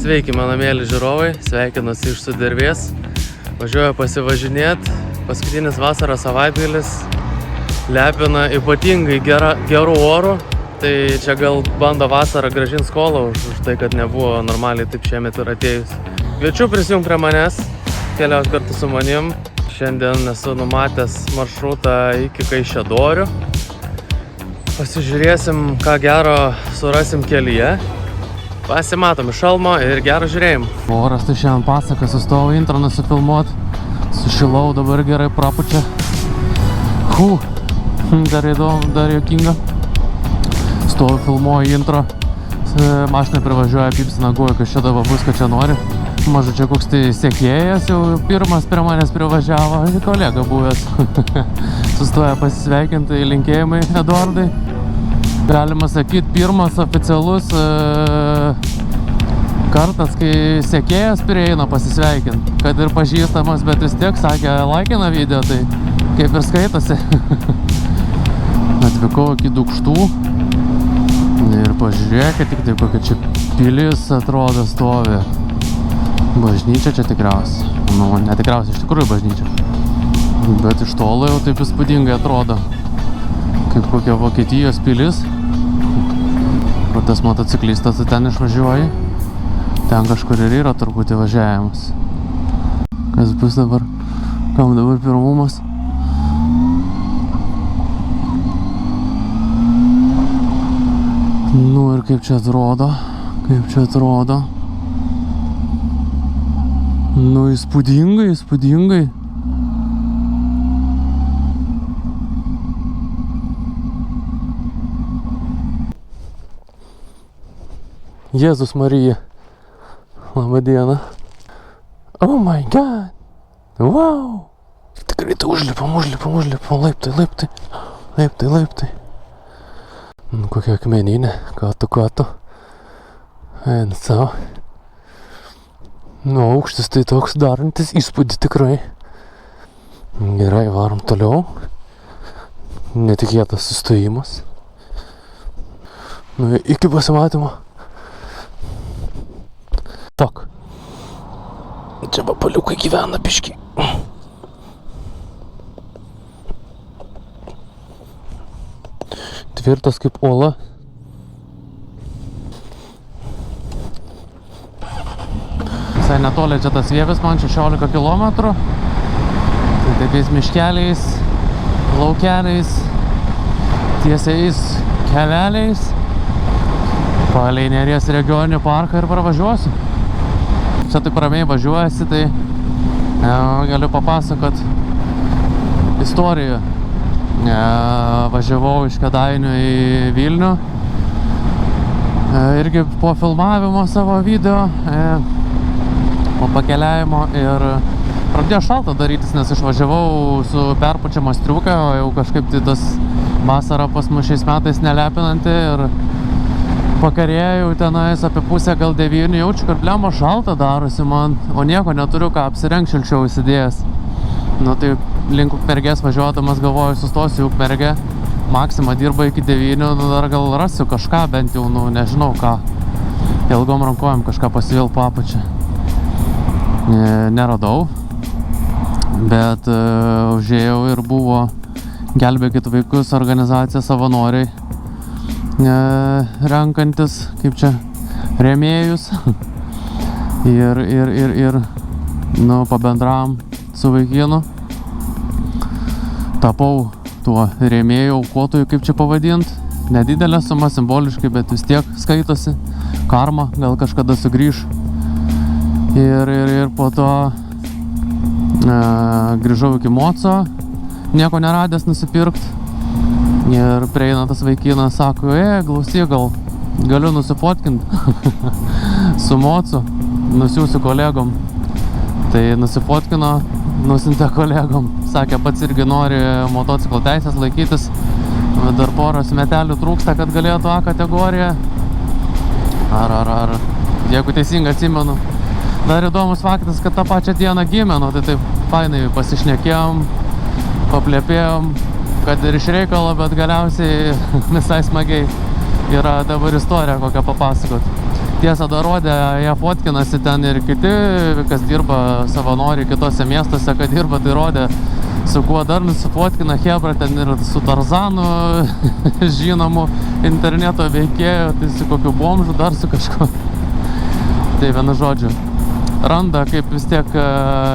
Sveiki, mano mėly žiūrovai, sveikinuosi iš Sudervės. Važiuoju pasivažinėti, paskutinis vasaros savaitgalis lepina ypatingai gerų orų. Tai čia gal bando vasarą grąžinti skolą už tai, kad nebuvo normaliai taip šiemet ir atėjus. Kviečiu prisijungti prie manęs, keliaus kartu su manim. Šiandien esu numatęs maršrutą iki Kaišiadorių. Pasižiūrėsim, ką gero surasim kelyje. Pasimatom iš šalmo ir gero žiūrėjim. Oras tai šiandien pasaka, sustojau intro nusifilmuot. Sušilau, dabar gerai prapučia. Dar įdomu, dar juokinga. Stoviu, filmuoju intro. Mašinai privažiuoja, pypsina guoja, kas čia dabar bus, kad čia nori. Mažu čia koks tai sekėjas, jau pirmas prie manęs privažiavo, kolega buvęs. Sustoja pasisveikinti, linkėjimai Eduardai. Galima sakyti, pirmas oficialus kartas, kai sekėjas prieina pasisveikinti. Kad ir pažįstamas, bet vis tiek sakė, laikina video, tai kaip ir skaitosi. Atvykau iki Dūkštų. Ir pažiūrėkit, tik tai kokia čia pilis atrodo stovi. Bažnyčia čia tikriausiai. Nu, netikriausiai, iš tikrųjų bažnyčia. Bet iš tolo jau taip įspūdingai atrodo. Kaip kokia Vokietijos pilis. Kur tas motociklistas ten išvažiuoja. Ten kažkur ir yra turbūt įvažiavimas. Kas bus dabar? Kam dabar pirmumas? Nu ir kaip čia atrodo? Kaip čia atrodo? Nu įspūdingai, įspūdingai. Jėzus Marija. Labą dieną. Oh my god. Wow. Tikrai tai užlipam. Laiptai. Nu, kokia akmeninė. Ką tu. Eina savo. Nu, aukštis tai toks darantis įspūdį tikrai. Gerai, varom toliau. Netikėtas sustojimas. Nu, iki pasimatymo. Tok. Čia papaliukai gyvena biški. Tvirtas kaip uola. Visai netoli čia tas vievis man 16 kilometrų. Tai tokiais miškeliais, laukeliais, tiesiais keleliais. Palei Neries regioninį parką ir pravažiuosiu. Čia taip ramiai važiuojasi, tai galiu papasakot istoriją. Važiavau iš Kėdainių į Vilnių. Irgi po filmavimo savo video, po pakeliavimo ir pradėjo šalta darytis, nes išvažiavau su perpučiama striuka, o jau kažkaip tai tas vasara pas mus šiais metais nelepinanti ir pakarėjau tenais apie pusę, gal 9, jaučiu, kad blemo šalta darosi man, o nieko neturiu ką apsirengt, šilčiau įsidėjęs. Nu tai link Ukmergės važiuodamas galvoju, sustosiu Ukmergę. Maksima dirba iki 9, nu dar gal rasiu kažką, bent jau, nu nežinau ką. Ilgom rankojom kažką pasivėl papačią. Neradau, bet užėjau ir buvo Gelbėkit vaikus organizacija savanoriai. Renkantis, kaip čia, rėmėjus ir nu, pabendravom su vaikinu. Tapau tuo rėmėjų aukotojų, kaip čia pavadint. Nedidelė suma, simboliškai, bet vis tiek skaitosi. Karma, gal kažkada sugrįš. Ir po to grįžau iki Moco, nieko neradęs nusipirkt. Ir prieina tas vaikinas, sako, klausyk, gal galiu nusifotkint su Mocu, nusiųsiu kolegom. Tai nusifotkino, nusintė kolegom. Sakė, pats irgi nori motociklo teisės laikytis. Dar poros metelių trūksta, kad galėtų A kategoriją. Ar, jeigu teisingai atsimenu. Dar įdomus faktas, kad tą pačią dieną gimė, nu tai taip fainai pasišnekėjom. Paplėpėjom, kad ir iš reikalo, bet galiausiai visai smagiai yra dabar istorija kokią papasakot. Tiesa, dar rodė, jie fotkinasi ten ir kiti, kas dirba savanoriai kitose miestuose, kad dirba, tai rodė, su kuo dar nusifotkina Hebra, ten ir su Tarzanu žinomu interneto veikėjo, tai su kokiu bomžu, dar su kažkuo. Tai vienu žodžiu, randa kaip vis tiek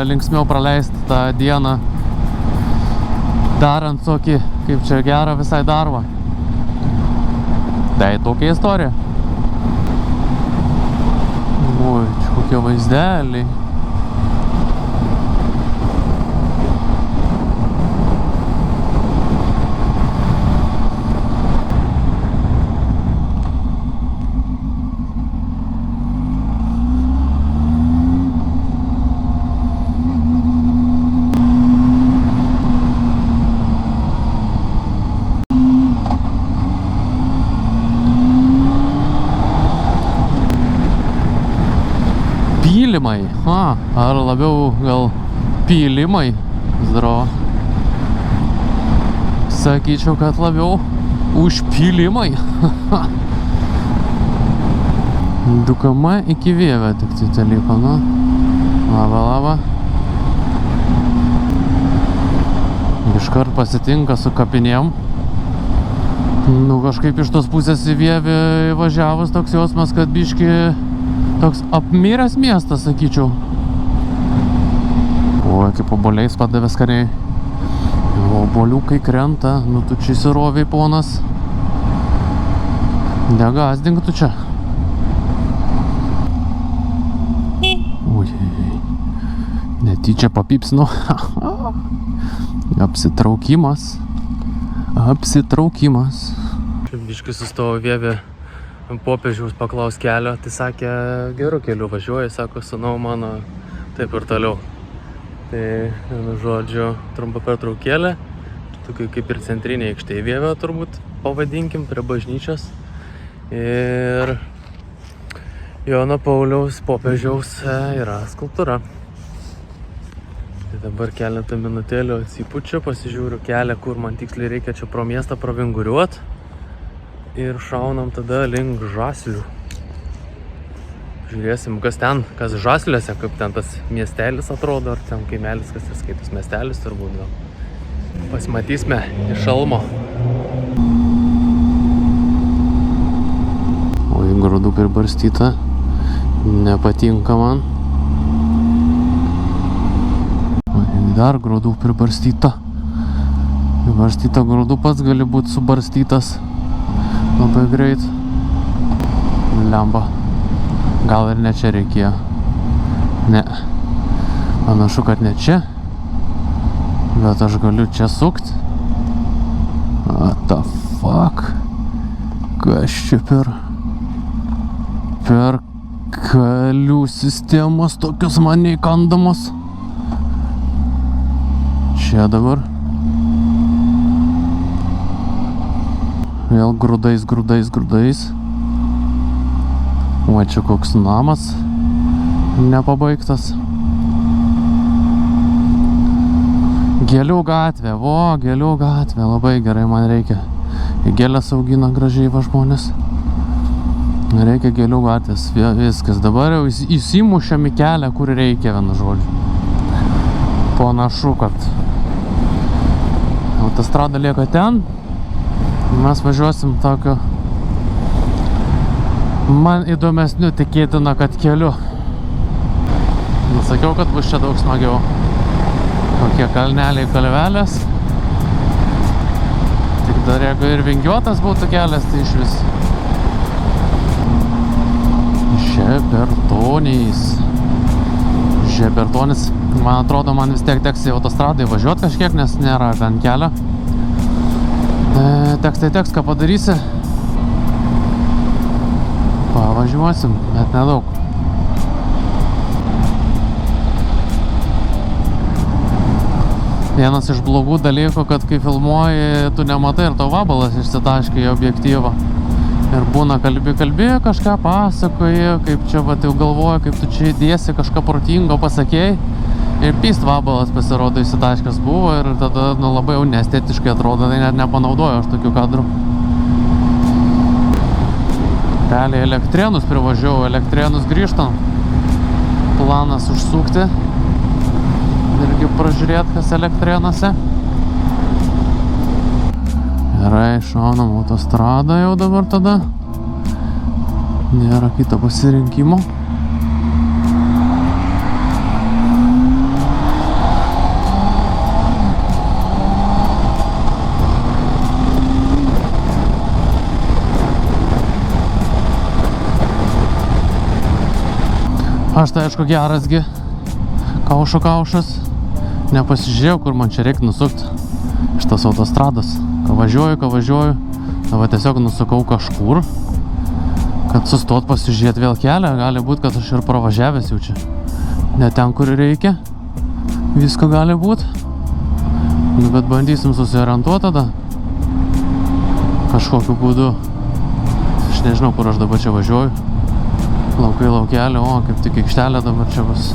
linksmiau praleisti tą dieną, darant tokį, kaip čia gerą visai darbą. Tai tokia istorija. Oi, čia kokie vaizdeliai. Pylimai. Ar labiau gal pylimai? Zdrovo. Sakyčiau, kad labiau užpylimai. 2 km iki Vievio tik tai teliko, nu. Laba. Iškart pasitinka su kapinėm. Nu, kažkaip iš tos pusės į Vievį važiavus toks jausmas, kad biški toks apmiręs miestas, sakyčiau. Oi, kaip obuoliais padavė skaniai. Obuoliukai krenta, nu tu čia įsiroviai, ponas. Negazdink tu čia. Ui, netyčia papipsinu. Apsitraukimas. Biškai sustojau Vievį popiežiaus paklaus kelio, tai sakė, geru keliu važiuoja, sako, sūnau mano, taip ir toliau. Tai, vienu žodžiu, trumpa pertraukėlė, tokia kaip ir centrinė aikštė Vievio, turbūt pavadinkim, prie bažnyčios. Ir Jono Pauliaus popiežiaus yra skulptūra. Tai dabar keletą minutėlių atsipučiu, pasižiūriu kelią, kur man tiksliai reikia čia pro miestą pravinguriuot. Ir šaunam tada link Žaslių. Žiūrėsim, kas ten, kas Žasliuose, kaip ten tas miestelis atrodo, ar ten kaimelis, kas tas skaitus miestelis turbūt gal. Pasimatysime iš šalmo. Oi, grūdų pribarstyta. Nepatinka man. Oi, dar grūdų pribarstyta. Pribarstyta grūdų pats gali būti subarstytas. Labai greit. Lemba. Gal ir ne čia reikėjo. Ne. Panašu, kad ne čia. Bet aš galiu čia sukt. What the fuck? Kas čia per kelių sistemas tokios man neįkandamos? Čia dabar. Vėl grūdais. O čia koks namas nepabaigtas. Gėlių gatvė, gėlių gatvė, labai gerai man reikia. Gėlės augina gražiai va žmonės. Reikia gėlių gatvės, viskas. Dabar jau įsimušiam į kelią, kur reikia, vienu žodžiu. Panašu, kad autostrada lieka ten. Mes važiuosim tokio man įdomesniu, tikėtina, kad keliu. Sakiau, kad bus čia daug smagiau. Kokie kalneliai, kalvelės. Tik dar jeigu ir vingiuotas būtų kelias, tai iš vis. Žebertonis. Man atrodo, man vis tiek teks į autostradai važiuoti kažkiek, nes nėra ten kelio. Teks, ką padarysi. Pavažiuosim, bet nedaug. Vienas iš blogų dalykų, kad kai filmuoji, tu nematai ir tau vabalas išsitaškia į objektyvą. Ir būna kalbi, kažką pasakoji, kaip čia va, jau galvoji, kaip tu čia įdėsi, kažką protingo pasakėjai. Ir pyst vabalas pasirodo įsitaškęs buvo ir tada labai jau neestetiškai atrodo, tai net nepanaudoju aš tokių kadrų. Realiai Elektrėnus privažiavau, Elektrėnus grįžtam. Planas užsukti. Irgi pražiūrėt, kas Elektrėnuose. Gerai, šaunam autostradą jau dabar tada. Nėra kito pasirinkimo. Aš tai aišku gerasgi kaušas. Nepasižiūrėjau, kur man čia reikia nusukti iš tos autostrados. Ką važiuoju. Va tiesiog nusukau kažkur, kad sustot pasižiūrėti vėl kelią. Gali būti, kad aš ir pravažiavęs jau čia. Ne ten, kur reikia. Visko gali būti. Nu, bet bandysim susiorientuoti tada. Kažkokiu būdu. Aš nežinau, kur aš dabar čia važiuoju. Laukelį, o kaip tik aikštelė dabar čia bus.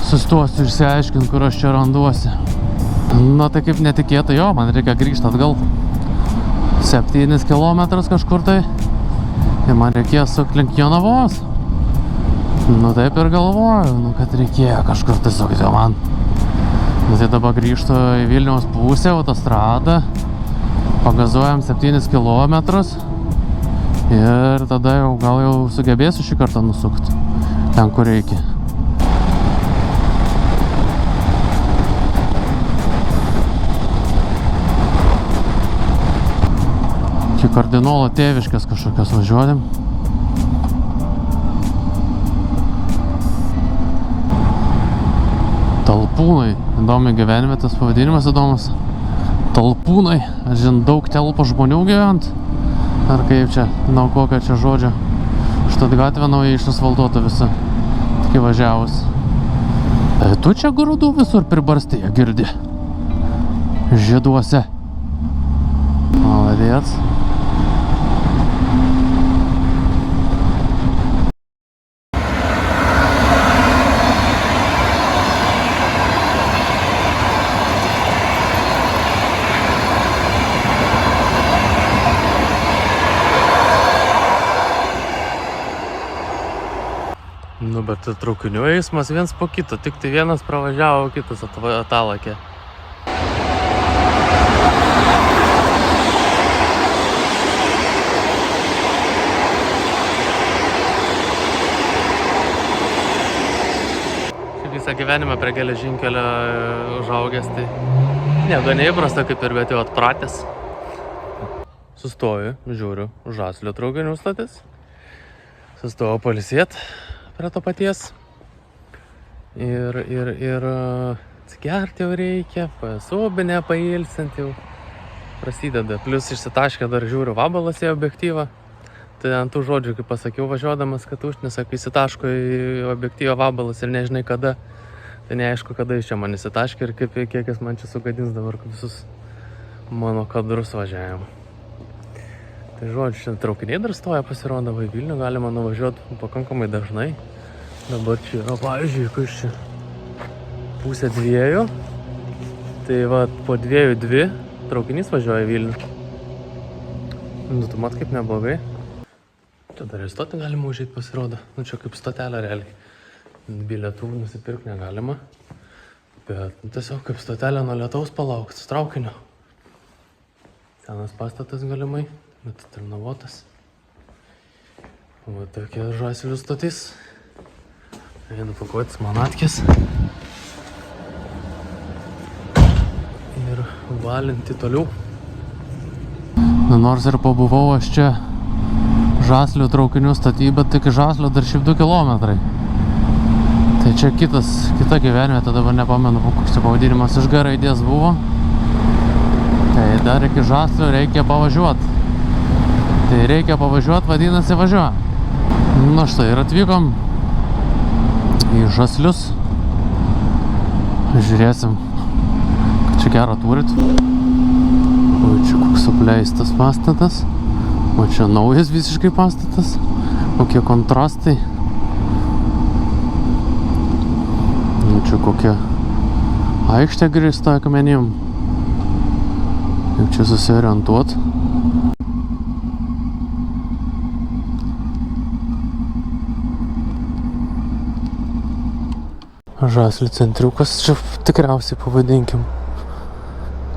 Sustosiu ir išsiaiškinti, kur aš čia randuosi. Na tai kaip netikėtai, jo, man reikia grįžti atgal. 7 kilometras kažkur tai. Ir man reikės sukti link Jonavos. Nu taip ir galvoju, kad reikėjo kažkur tai sukti man. Nu tai dabar grįžtu į Vilniaus pusę, autostradą. Pagazuojam 7 kilometrus. Ir tada jau gal jau sugebėsiu šį kartą nusukti ten, kur reikia. Iki kardinolo Tėviškės kažkokios važiuodėm. Talpūnai. Įdomi gyvenvietės pavadinimas įdomus. Talpūnai. Aš žin, daug telpa žmonių gyvent. Ar kaip čia, kokio čia žodžio. Štat gatvė naujai išasfaltuota visa. Tik įvažiavus. Tu čia grūdų visur pribarstė, girdi. Žieduose. Maladėts. Nu, bet traukinių eismas viens po kito, tik tai vienas pravažiavo, kitas atalakė. Visą gyvenimą prie geležinkelio užaugęs, tai nieko neįprasta kaip ir, bet jau atpratęs. Sustoju, žiūriu, Žaslio traukinių stotis. Sustoju pailsėt prie to paties. Ir atsigert jau reikia, pasubinę pailsint jau prasideda. Plius išsitaškę dar žiūriu vabalas į objektyvą. Tai ant tų žodžių, kaip pasakiau važiuodamas, kad užnesa, kai įsitaško į objektyvą vabalas ir nežinai kada. Tai neaišku, kada iš čia man įsitaškė ir kiek jis man čia sugadins dabar visus mano kadrus važiavimą. Tai žodžiu, čia traukiniai dar stoja, pasirodo, į Vilnių galima nuvažiuoti pakankamai dažnai. Dabar čia yra, pavyzdžiui, kas čia 1:30. Tai va, po 2:02 traukinys važiuoja į Vilnių. Nu, tu mat kaip neblogai. Čia dar į stotį galima užeit, pasirodo. Nu, čia kaip stotelė realiai. Bilietų nusipirkti negalima. Bet tiesiog kaip stotelė nuo lietaus palaukti su traukiniu. Senas pastatas galimai. Bet renovuotas. Va tokia Žaslių stotis. Einu pakuotis manatkės. Ir valinti toliau. Nors ir pabuvau aš čia Žaslių traukinių stoty, bet tik Žaslio dar šiaip 2 kilometrai. Tai čia kita gyvenvietė, dabar nepamenu, koks čia pavadinimas iš G raidės buvo. Tai dar iki Žaslio reikia pavažiuoti. Tai reikia pavažiuoti, vadinasi važiuoja. Na štai, ir atvykom į Žaslius. Žiūrėsim, kad čia gerą turit. O čia koks apleistas pastatas. O čia naujas visiškai pastatas. Kokie kontrastai. Čia kokia aikštė grįsta akmenim. Kaip čia susiorientuot. Žaslių centriukas čia tikriausiai pavadinkim.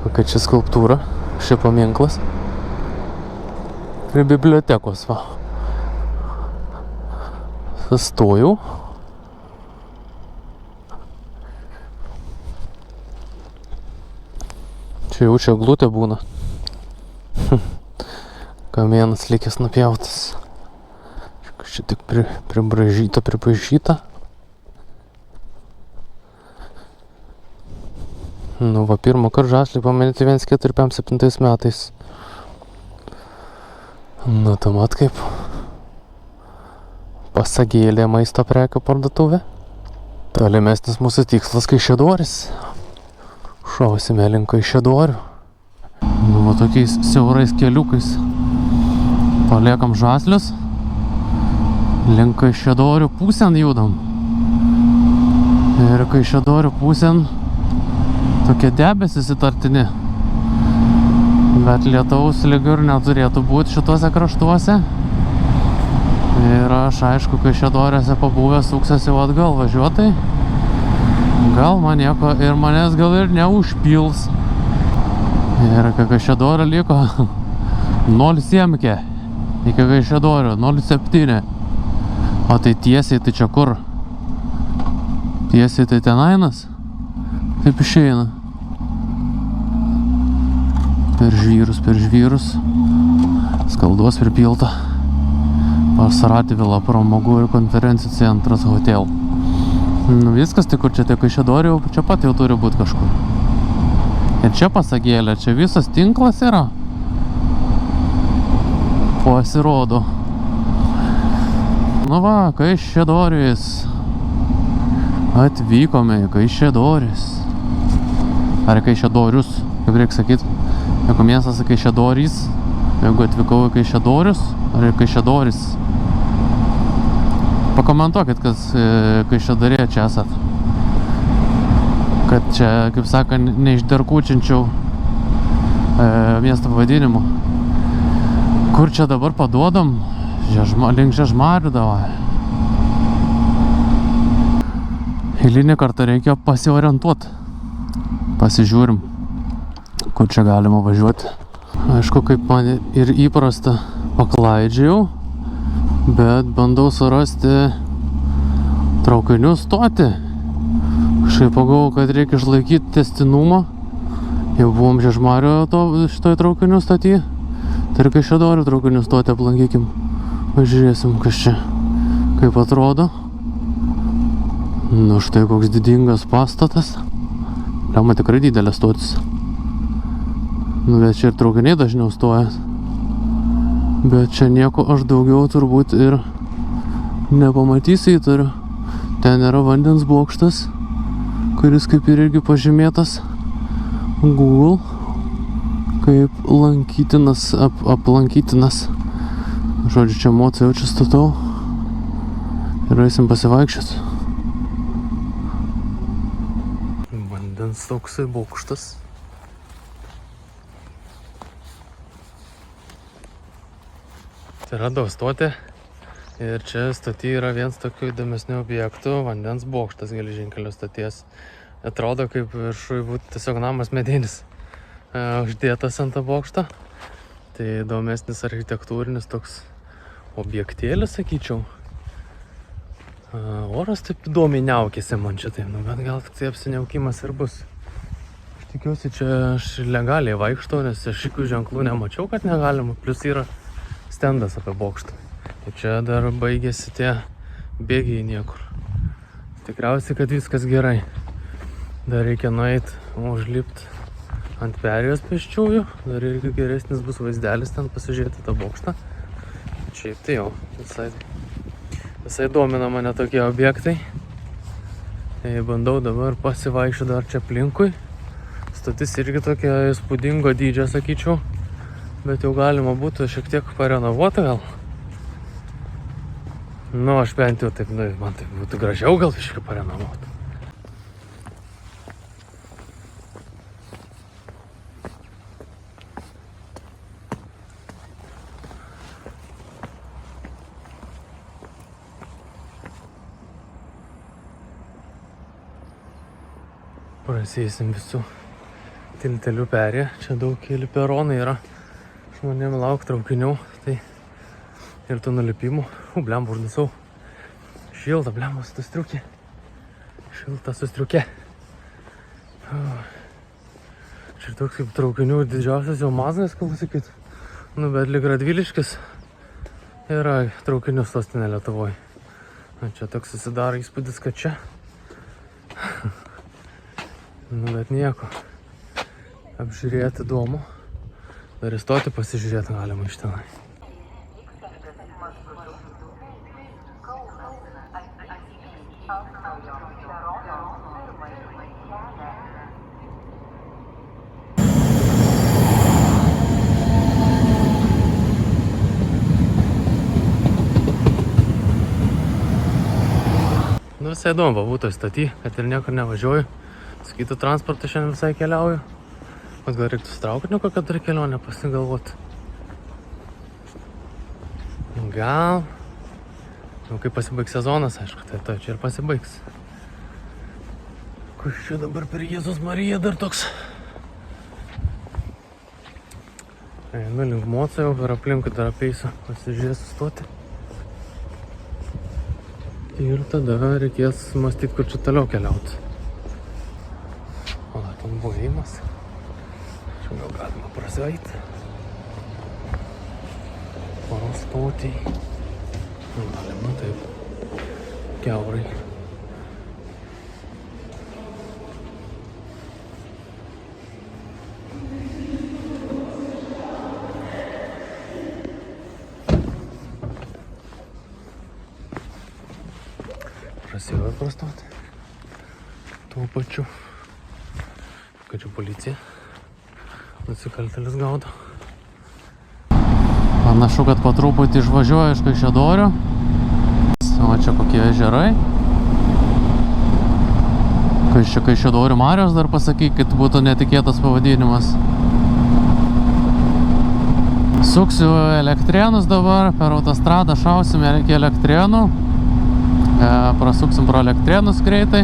Kokia čia skulptūra, čia paminklas. Prie bibliotekos, va. Sustojau. Čia jau čia glutė būna. Kamienas likęs nupjautas. Čia tik pribražyta, pripaišyta. Nu va, pirmą kartą žaslį paminėti 1457 metais. Nu, tai mat kaip pasagėlė maisto prekių parduotuvė. Tolimesnis mūsų tikslas Kaišiadorys. Šausime link Kaišiadorių. Nu, va, tokiais siaurais keliukais paliekam žaslius. Link Kaišiadorių pusėn judam. Ir Kaišiadorių pusėn tokie debesis įtartini. Bet lietaus lyg ir neturėtų būti šituose kraštuose. Ir aš, aišku, Kaišiadoriuose pabuvęs suksęs jau atgal važiuotai. Gal man nieko ir manęs gal ir neužpils. Ir kai Kaišiadorių liko 0,7 iki Kaišiadorių 0,7. O tai tiesiai, tai čia kur? Tiesiai tai tenainas? Taip išeina. Per žvyrus. Skaldos pripilta. Pas Radvila pramogų ir konferencijų centras hotel. Nu viskas, tai kur čia tai Kaišiadorių, čia pat jau turi būti kažkur. Ir čia pasagėlė, čia visas tinklas yra. Pasirodo. Nu va, Kaišiadorys. Atvykome į Kaišiadorys. Ar Kaišiadorius, kaip reikia sakyti. Jeigu miestas Kaišiadorys, jeigu atvykau į Kaišiadorius, ar į Kaišiadorys. Pakomentuokit, kas Kaišiadorėje čia esat. Kad čia, kaip sakant, neišdarkučinčiau miesto pavadinimu. Kur čia dabar paduodam? Link Žiežmarių davai. Eilinį kartą reikia pasiorientuoti. Pasižiūrim, kur čia galima važiuoti. Aišku, kaip man ir įprasta, paklaidžiau, bet bandau surasti traukinių stotį. Kažkaip pagalvojau, kad reikia išlaikyti testinumą. Jau buvom Žiežmarių šitoj traukinių stoty. Tai ir Kaišiadorių traukinių stotį aplankykim. Pažiūrėsim, kas čia, kaip atrodo. Nu štai koks didingas pastatas. Liama tikrai didelė stotis. Nu, bet čia ir traukiniai dažniau stoja. Bet čia nieko aš daugiau turbūt ir nepamatysiu įtariu. Ten yra vandens bokštas, kuris kaip ir irgi pažymėtas Google kaip lankytinas, aplankytinas. Žodžiu, čia mocą jau čia statau. Ir eisim pasivaikščioti. Vandens toksai bokštas. Tai radau stotį. Ir čia stoty yra vienas tokių įdomesnių objektų, vandens bokštas geležinkelio stoties. Atrodo, kaip viršui būtų tiesiog namas medinis uždėtas ant tą bokštą. Tai įdomesnis architektūrinis toks objektėlis, sakyčiau. Oras taip įdomiai niaukėsi man čia taip, nu, bet gal tik tai apsiniaukimas ir bus. Aš tikiuosi, čia aš legaliai vaikštau, nes aš šikių ženklų nemačiau, kad negalima. Plius yra stendas apie bokštą. Tai čia dar baigėsi tie bėgiai niekur. Tikriausiai, kad viskas gerai. Dar reikia nueiti, užlipti ant perėjos pėsčiųjų. Dar irgi geresnis bus vaizdelis ten pasižiūrėti tą bokštą. Šiaip tai jau visai domina mane tokie objektai. Tai bandau dabar pasivaikščioti dar čia aplinkui. Stotis irgi tokia įspūdingo dydžio, sakyčiau. Bet jau galima būtų šiek tiek parenovuoti gal. Nu, aš bent jau taip, man taip būtų gražiau gal biškį parenovuoti. Prasėsim visų tiltelių perėję. Čia daug keli peronai yra. Žmonėm lauk traukinių. Tai ir tų nulipimų. Blemba, uždusau. Šilta, blemba, su striukė. Šilta su striukė. Čia toks kaip traukinių didžiausias jau mazgas, gal sakyt. Nu, bet lyg Radviliškis yra traukinių sostinė Lietuvoje. Čia toks susidaro įspūdis, kad čia. Nu, bet nieko. Apžiūrėti įdomu. Dar įstoti pasižiūrėti galima iš tenai. Nu, visai įdomu pabūti stoty, kad ir niekur nevažiuoju. Su kitu transportu šiandien visai keliauju. Bet gal reiktų su traukiniu kokią dar kelionę pasigalvoti. Gal. Nu, kai pasibaigs sezonas, aišku, tai čia ir pasibaigs. Kas čia dabar per Jėzus Marija dar toks? Einu link Moco jau, per aplinkui dar apeisiu, pasižiūrėsiu stoti. Ir tada reikės mąstyti, kur čia toliau keliauti. O, ten buvo ėjimas. Čia gal galima prasveiti. Poros stotį. Galima taip. Kiaurai. Prasivėjo prastoti. Tuo pačiu. Kad čia policija. Nusikaltėlis gaudo. Panašu, kad po truputį išvažiuoja iš Kaišiadorių. O čia kokie ežerai. Kaišiadorių Marios dar pasakyk, kad būtų netikėtas pavadinimas. Suksiu Elektrėnus dabar. Per autostradą šausim iki Elektrėnų. Prasuksim pro Elektrėnus greitai.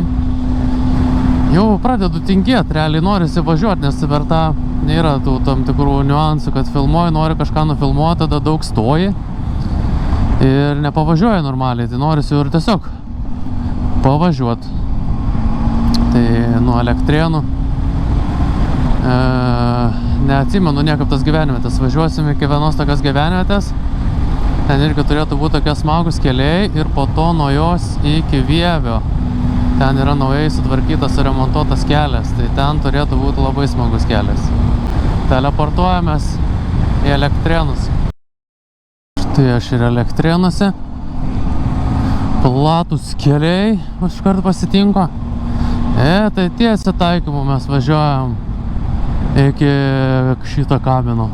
Jau pradedu tingėti, realiai norisi važiuoti, nes per tą nėra tų tam tikrų niuansų, kad filmuoji, nori kažką nufilmuoti, tada daug stoji ir nepavažiuoji normaliai, tai norisi jau ir tiesiog pavažiuoti. Tai nuo Elektrėnų neatsimenu niekaip tas gyvenvietės, važiuosim iki vienos tokios gyvenvietės. Ten irgi turėtų būti tokie smagus keliai ir po to nuo jos iki Vievio. Ten yra naujai sutvarkytas ir remontuotas kelias, tai ten turėtų būti labai smagus kelias. Teleportuojamės į Elektrėnus. Štai aš ir Elektrėnuose. Platus keliai iškart pasitinko. Tai tiesiai taikymu mes važiuojam iki šito kamino.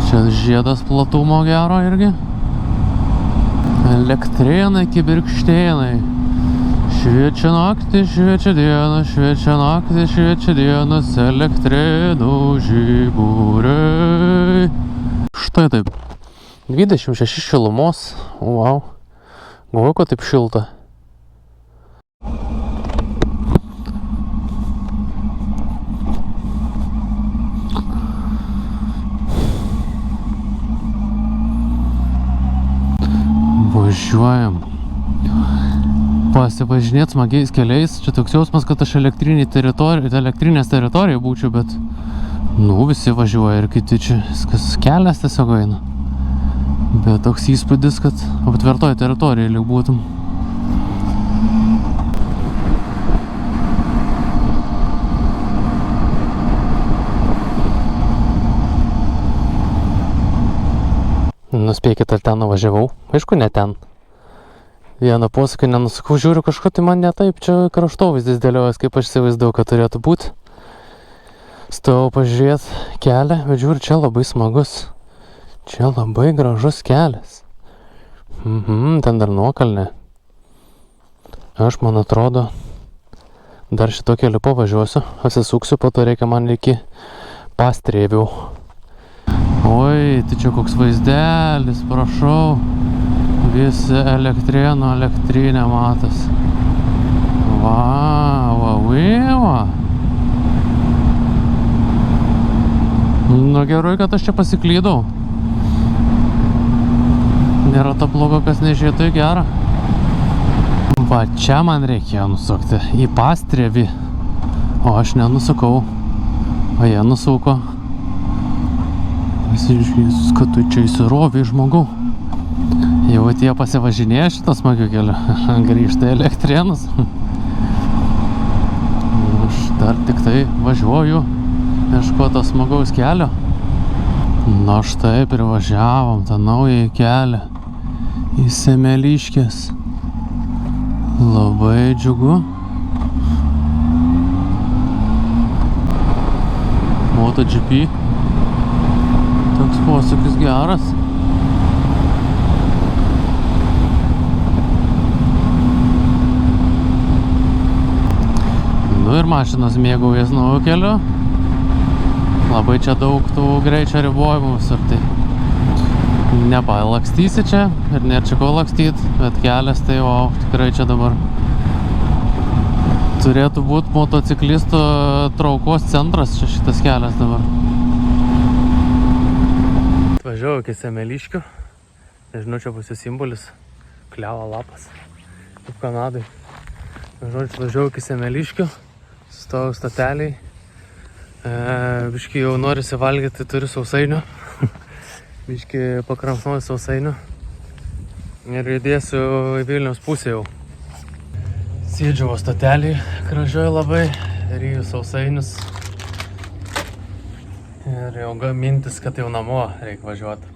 Čia žiedas platumo gero irgi. Elektrėnai, kibirkštėnai. Šviečia naktį, šviečia diena, šviečia naktį, šviečia dienas, Elektrėnų žiburiai. Štai taip. 26 šilumos. Wow. Galvoju, kad taip šilta. Važiuojam. Pasivažinėt smagiais keliais. Čia toks jausmas, kad aš elektrinės teritorijai būčiau, bet visi važiuoja ir kiti čia. Viskas kelias tiesiog eina. Bet toks įspūdis, kad aptvertoj teritorijai lyg būtum. Nuspėkit, ar ten nuvažiavau. Aišku, ne ten. Vieną posūkį nenusakau, žiūriu kažko, tai man ne taip, čia kraštovaizdis dėliojas, kaip aš įsivaizduoju, kad turėtų būti. Stojau pažiūrėti kelią, bet žiūriu, čia labai smagus. Čia labai gražus kelias. Ten dar nuokalnė. Aš, man atrodo, dar šito keliu pavažiuosiu, atsisuksiu, po to reikia man iki Pastrėvių. Oi, tai čia koks vaizdelis, prašau. Visi Elektrėnų elektrinė matas. va. Nu gerai, kad aš čia pasiklydau. Nėra ta blogo, kas nežiūrėtų į gerą. Va čia man reikėjo nusukti į Pastrėvį. O aš nenusukau. O jie nusuko. Pasižiūrėjus, kad tu čia įsirovė žmogau. Jau tie pasivažinėja šitą smagių kelią. Grįžta į Elektrėnus. Aš dar tik tai važiuoju ieškoti smagaus kelio. Na štai privažiavom tą naują kelią į Semeliškės. Labai džiugu. MotoGP. Toks posūkis geras. Nu ir mašinos mėgaujas naujo keliu. Labai čia daug tų greičio ribojimų visur, tai nepalakstysi čia ir nėra čia ko lakstyt, bet kelias tai wow, tikrai čia dabar turėtų būti motociklistų traukos centras čia šitas kelias dabar. Atvažiavau iki Semeliškių, nežinau, čia bus jų simbolis, klevo lapas, kaip Kanadai. Žodžiu, atvažiavau iki Semeliškių, sustojau stoteliai. Biškį jau norisi valgyti, turiu sausainių. Biškį pakramsnuoju sausainių. Ir judėsiu į Vilniaus pusę jau. Sėdžiu stotelį, gražioj labai, ryju sausainius. Ir jau mintis, kad jau namo reikia važiuoti.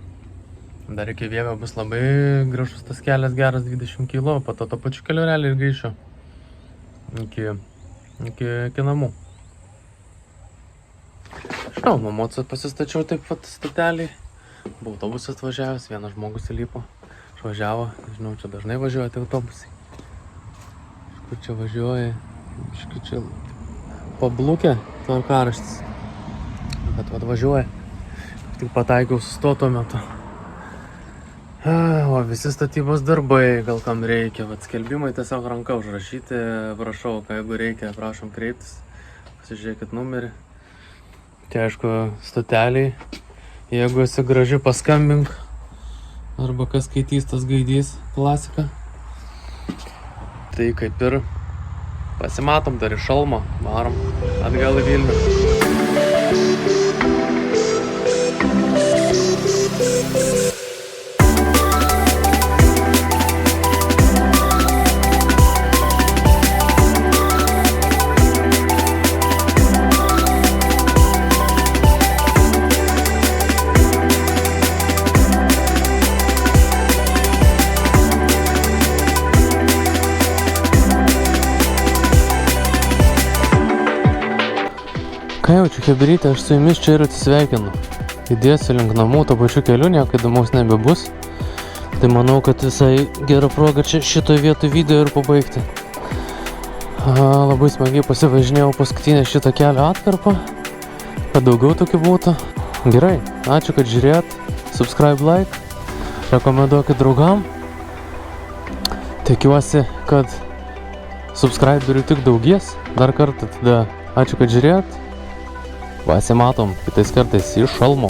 Dar iki Vievio bus labai gražus tas kelias, geras 20 km, po to pačiu keliu realiai ir grįšiu iki namų. Žinau, mamocą pasistačiau taip pat stotelį. Buvo autobusas atvažiavęs, vienas žmogus įlipo, išvažiavo. Žinau, čia dažnai važiuojate autobusai. Kur čia važiuoja, čia pablūkė tvarkaraštis. Bet atvažiuoja, tik pataikiau susto tuo metu. O visi statybos darbai, gal kam reikia, vat skelbimai tiesiog ranka užrašyti, prašau, jeigu reikia, prašom kreiptis, pasižiūrėkit numerį. Čia aišku stoteliai, jeigu esi graži paskambink, arba kas skaitys, tas gaidys, klasika. Tai kaip ir pasimatom dar iš Šalmo, varom atgal į Vilnių. Ką jau čia chebrytė, aš su jumis čia ir atsisveikinu. Įdėsiu link namų, to pačiu keliu, nieko įdomaus nebebus. Tai manau, kad visai gera proga čia šitoj vietoj video ir pabaigti. Labai smagiai pasivažinėjau paskutinę šitą kelio atkarpą, kad daugiau tokių būtų. Gerai, ačiū, kad žiūrėjot, subscribe, like, rekomenduokit draugam. Tikiuosi, kad subscriberių tik daugės. Dar kartą tada ačiū, kad žiūrėjot. Pasimatom kitais kartais iš Šalmo.